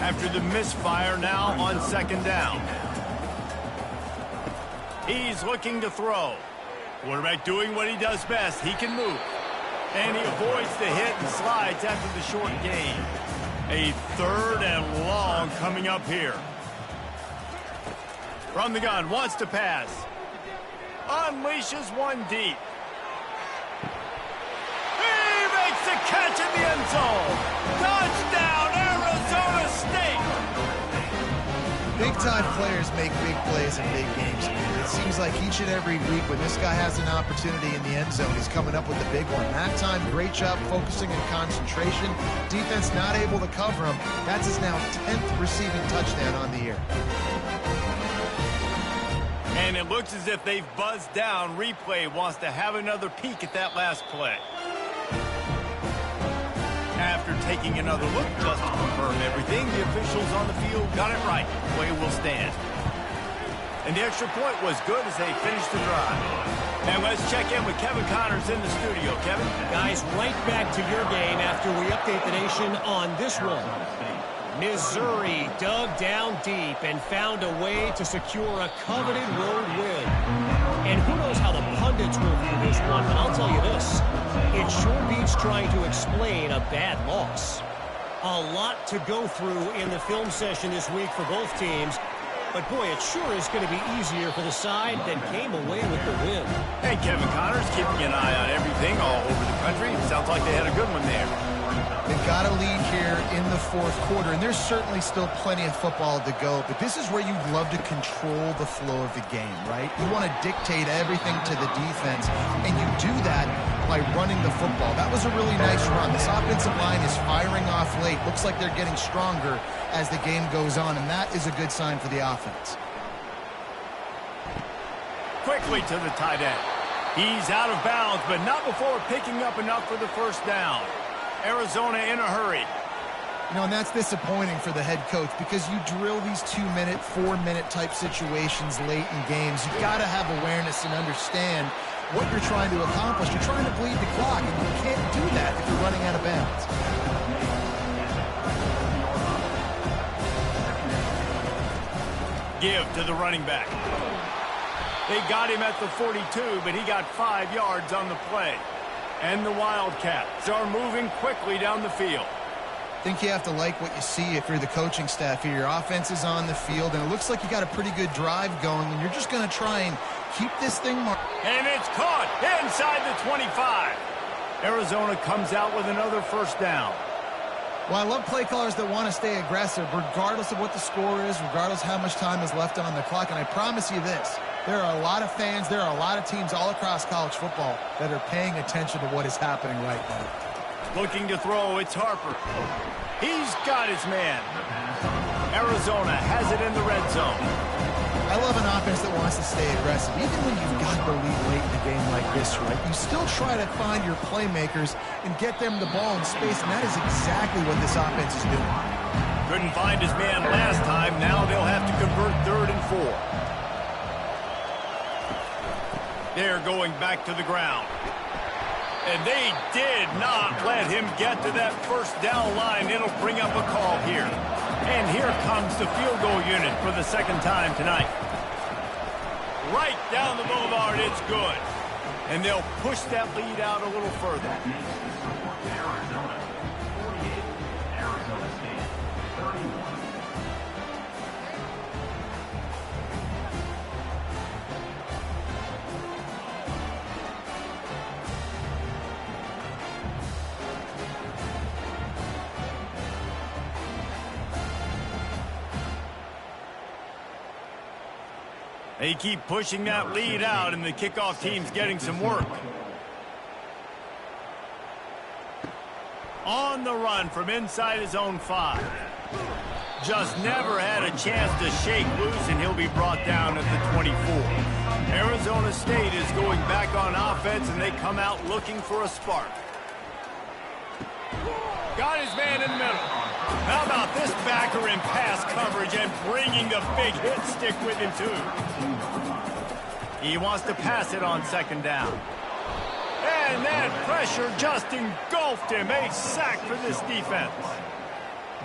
After the misfire now on 2nd down. He's looking to throw. Quarterback doing what he does best. He can move. And he avoids the hit and slides after the short gain. A 3rd and long coming up here. From the gun, wants to pass. Unleashes one deep. The catch in the end zone. Touchdown, Arizona State. Big-time players make big plays in big games. It seems like each and every week when this guy has an opportunity in the end zone, he's coming up with a big one. That time, great job focusing and concentration. Defense not able to cover him. That's his now 10th receiving touchdown on the year. And it looks as if they've buzzed down. Replay wants to have another peek at that last play. After taking another look just to confirm everything, the officials on the field got it right. Play will stand. And the extra point was good as they finished the drive. And let's check in with Kevin Connors in the studio. Kevin? Guys, right back to your game after we update the nation on this one. Missouri dug down deep and found a way to secure a coveted road win. And who knows how the pundits will view this one, but I'll tell you this. It sure beats trying to explain a bad loss. A lot to go through in the film session this week for both teams. But, boy, it sure is going to be easier for the side that came away with the win. Hey, Kevin Connors keeping an eye on everything all over the country. Sounds like they had a good one there. They've got a lead here in the fourth quarter, and there's certainly still plenty of football to go, but this is where you'd love to control the flow of the game, right? You want to dictate everything to the defense, and you do that by running the football. That was a really nice run. This offensive line is firing off late. Looks like they're getting stronger as the game goes on, and that is a good sign for the offense. Quickly to the tight end. He's out of bounds, but not before picking up enough for the first down. Arizona in a hurry. You know, and that's disappointing for the head coach because you drill these 2-minute, 4-minute type situations late in games. You've got to have awareness and understand what you're trying to accomplish. You're trying to bleed the clock, and you can't do that if you're running out of bounds. Give to the running back. They got him at the 42, but he got 5 yards on the play. And the Wildcats are moving quickly down the field. I think you have to like what you see if you're the coaching staff here. Your offense is on the field, and it looks like you got a pretty good drive going, and you're just going to try and keep this thing marked. And it's caught inside the 25. Arizona comes out with another first down. Well, I love play callers that want to stay aggressive regardless of what the score is, regardless how much time is left on the clock. And I promise you this, there are a lot of fans, there are a lot of teams all across college football that are paying attention to what is happening right now. Looking to throw, it's Harper. He's got his man. Arizona has it in the red zone. I love an offense that wants to stay aggressive. Even when you've got the lead late in a game like this, right, you still try to find your playmakers and get them the ball in space, and that is exactly what this offense is doing. Couldn't find his man last time. Now they'll have to convert 3rd and 4. They're going back to the ground. And they did not let him get to that first down line. It'll bring up a call here. And here comes the field goal unit for the second time tonight. Right down the boulevard, it's good. And they'll push that lead out a little further. Arizona 48, Arizona State 31. They keep pushing that lead out, and the kickoff team's getting some work. On the run from inside his own 5. Just never had a chance to shake loose, and he'll be brought down at the 24. Arizona State is going back on offense, and they come out looking for a spark. Got his man in the middle. How about this backer in pass coverage and bringing the big hit stick with him, too? He wants to pass it on second down. And that pressure just engulfed him. A sack for this defense.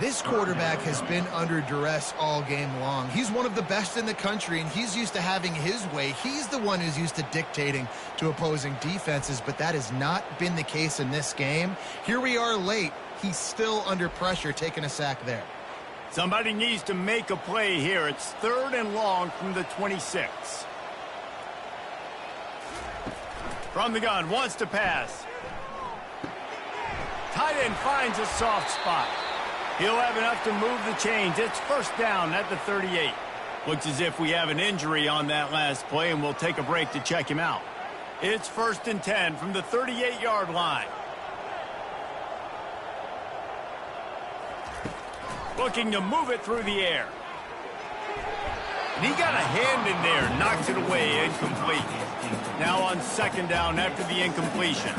This quarterback has been under duress all game long. He's one of the best in the country, and he's used to having his way. He's the one who's used to dictating to opposing defenses, but that has not been the case in this game. Here we are late. He's still under pressure, taking a sack there. Somebody needs to make a play here. It's 3rd and long from the 26. From the gun, wants to pass. Tight end finds a soft spot. He'll have enough to move the chains. It's first down at the 38. Looks as if we have an injury on that last play, and we'll take a break to check him out. It's 1st and 10 from the 38-yard line. Looking to move it through the air. And he got a hand in there, knocks it away, incomplete. Now on second down after the incompletion.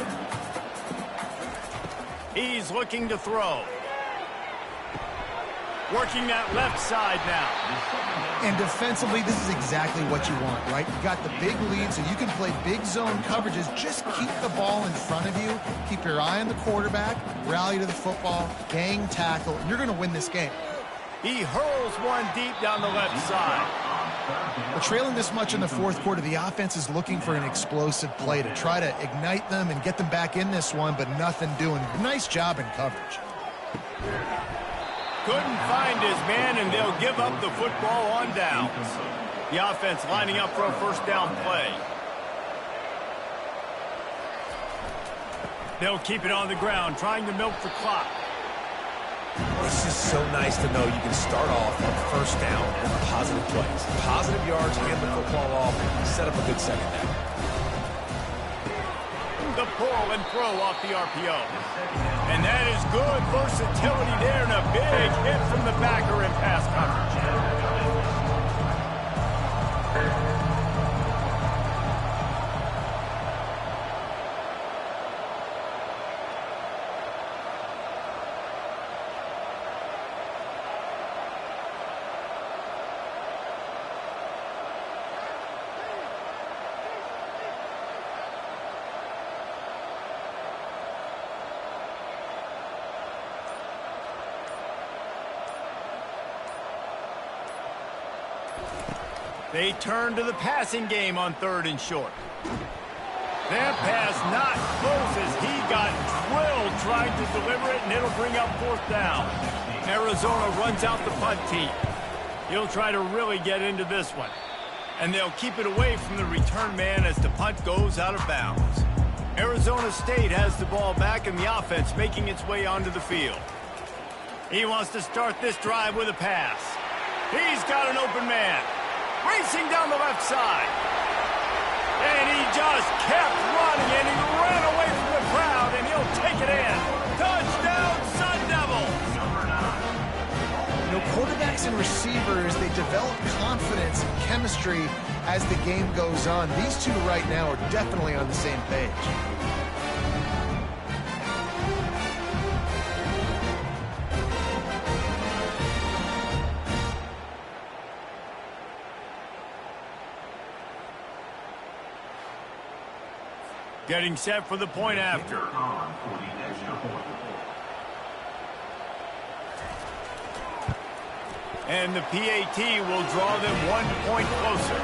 He's looking to throw. Working that left side now. And defensively, this is exactly what you want, right? You got the big lead, so you can play big zone coverages. Just keep the ball in front of you. Keep your eye on the quarterback. Rally to the football. Gang tackle. And you're going to win this game. He hurls one deep down the left side. But trailing this much in the fourth quarter, the offense is looking for an explosive play to try to ignite them and get them back in this one, but nothing doing. Nice job in coverage. Couldn't find his man, and they'll give up the football on downs. The offense lining up for a first down play. They'll keep it on the ground, trying to milk the clock. It's just so nice to know you can start off on first down with positive plays. Positive yards, hand the football off, set up a good second down. The pull and throw off the RPO. And that is good versatility there, and a big hit from the backer in pass coverage. They turn to the passing game on 3rd and short. That pass not close as he got drilled trying to deliver it, and it'll bring up 4th down. Arizona runs out the punt team. He'll try to really get into this one. And they'll keep it away from the return man as the punt goes out of bounds. Arizona State has the ball back, and the offense making its way onto the field. He wants to start this drive with a pass. He's got an open man. Racing down the left side. And he just kept running, and he ran away from the crowd, and he'll take it in. Touchdown, Sun Devils! You know, quarterbacks and receivers, they develop confidence and chemistry as the game goes on. These two right now are definitely on the same page. Getting set for the point after. And the PAT will draw them 1 point closer.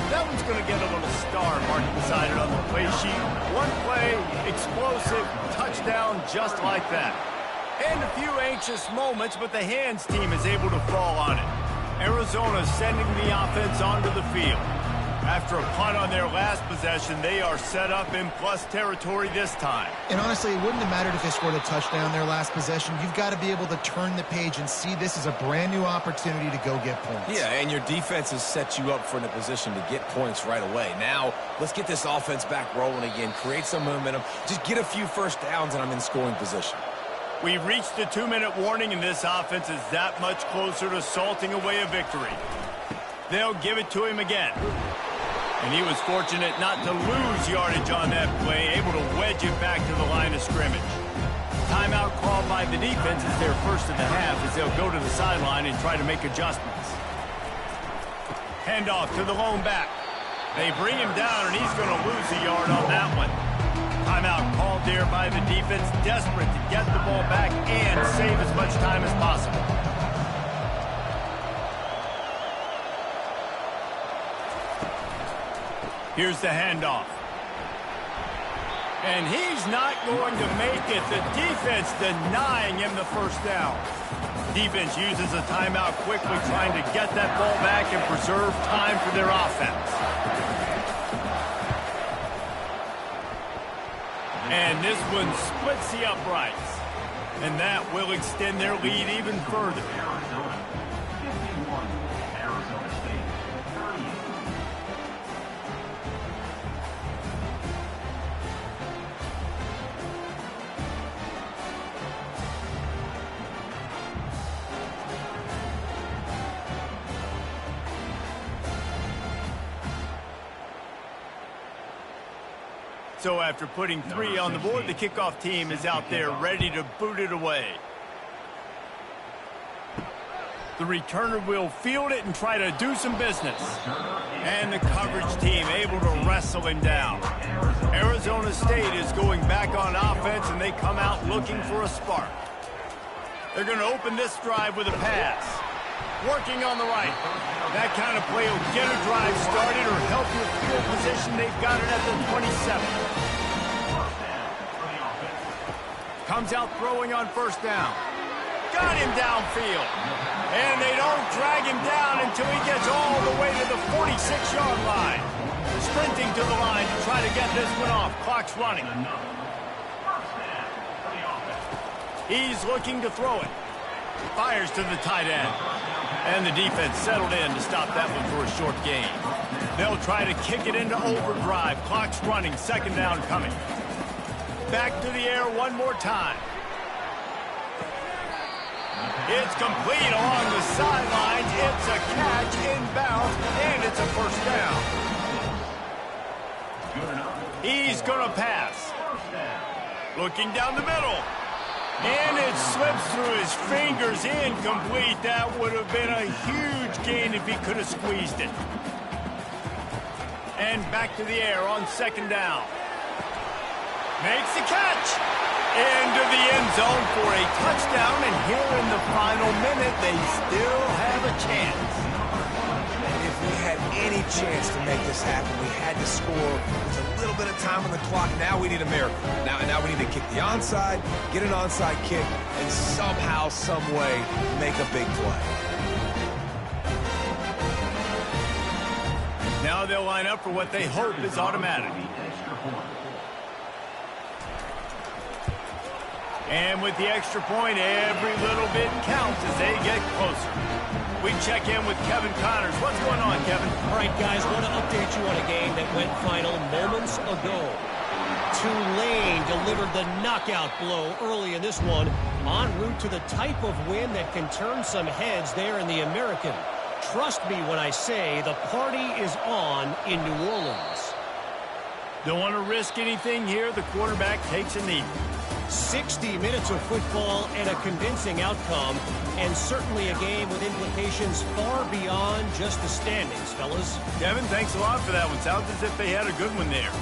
That one's going to get a little star marked beside it on the play sheet. One play, explosive, touchdown just like that. And a few anxious moments, but the hands team is able to fall on it. Arizona sending the offense onto the field. After a punt on their last possession, they are set up in plus territory this time. And honestly, it wouldn't have mattered if they scored a touchdown their last possession. You've got to be able to turn the page and see this as a brand new opportunity to go get points. Yeah, and your defense has set you up for in a position to get points right away. Now, let's get this offense back rolling again, create some momentum, just get a few first downs, and I'm in scoring position. We've reached the 2-minute warning, and this offense is that much closer to salting away a victory. They'll give it to him again. And he was fortunate not to lose yardage on that play, able to wedge it back to the line of scrimmage. Timeout called by the defense is their first of the half as they'll go to the sideline and try to make adjustments. Handoff to the lone back. They bring him down, and he's going to lose a yard on that one. Timeout called there by the defense, desperate to get the ball back and save as much time as possible. Here's the handoff. And he's not going to make it. The defense denying him the first down. Defense uses a timeout quickly, trying to get that ball back and preserve time for their offense. And this one splits the uprights. And that will extend their lead even further. Arizona 51, Arizona State 38. So after putting 3 on the board, the kickoff team is out there ready to boot it away. The returner will field it and try to do some business. And the coverage team able to wrestle him down. Arizona State is going back on offense, and they come out looking for a spark. They're going to open this drive with a pass. Working on the right. That kind of play will get a drive started or help your field position. They've got it at the 27. Comes out throwing on first down. got him downfield. And they don't drag him down until he gets all the way to the 46-yard line. Sprinting to the line to try to get this one off. Clock's running. He's looking to throw it. Fires to the tight end. And the defense settled in to stop that one for a short gain. They'll try to kick it into overdrive. Clock's running. Second down coming. Back to the air one more time. It's complete along the sidelines. It's a catch inbounds, and it's a first down. He's going to pass. Looking down the middle. And it slips through his fingers, incomplete. That would have been a huge gain if he could have squeezed it. And back to the air on second down. Makes the catch. Into the end zone for a touchdown. And here in the final minute, they still have a chance. If we had any chance to make this happen, we had to score with a little bit of time on the clock. Now we need a miracle. Now we need to kick the onside, get an onside kick, and somehow, some way, make a big play. Now they'll line up for what they hope is automatic. And with the extra point, every little bit counts as they get closer. We check in with Kevin Connors. What's going on, Kevin? All right, guys, want to update you on a game that went final moments ago. Tulane delivered the knockout blow early in this one, en route to the type of win that can turn some heads there in the American. Trust me when I say the party is on in New Orleans. Don't want to risk anything here. The quarterback takes a knee. 60 minutes of football and a convincing outcome, and certainly a game with implications far beyond just the standings, fellas. Kevin, thanks a lot for that one. Sounds as if they had a good one there.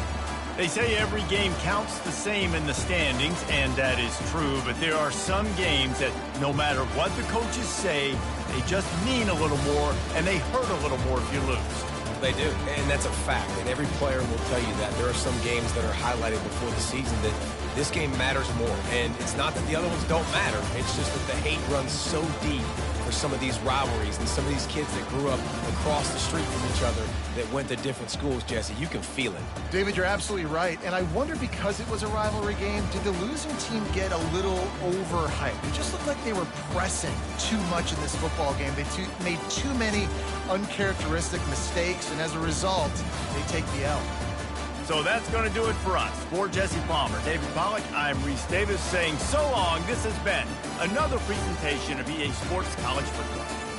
They say every game counts the same in the standings, and that is true, but there are some games that no matter what the coaches say, they just mean a little more, and they hurt a little more if you lose. They do, and that's a fact, and every player will tell you that. There are some games that are highlighted before the season that this game matters more, and it's not that the other ones don't matter. It's just that the hate runs so deep for some of these rivalries and some of these kids that grew up across the street from each other that went to different schools, Jesse. You can feel it. David, you're absolutely right. And I wonder, because it was a rivalry game, did the losing team get a little overhyped? It just looked like they were pressing too much in this football game. They made too many uncharacteristic mistakes, and as a result, they take the L. So that's going to do it for us. For Jesse Palmer, David Pollack, I'm Reese Davis saying so long. This has been another presentation of EA Sports College Football.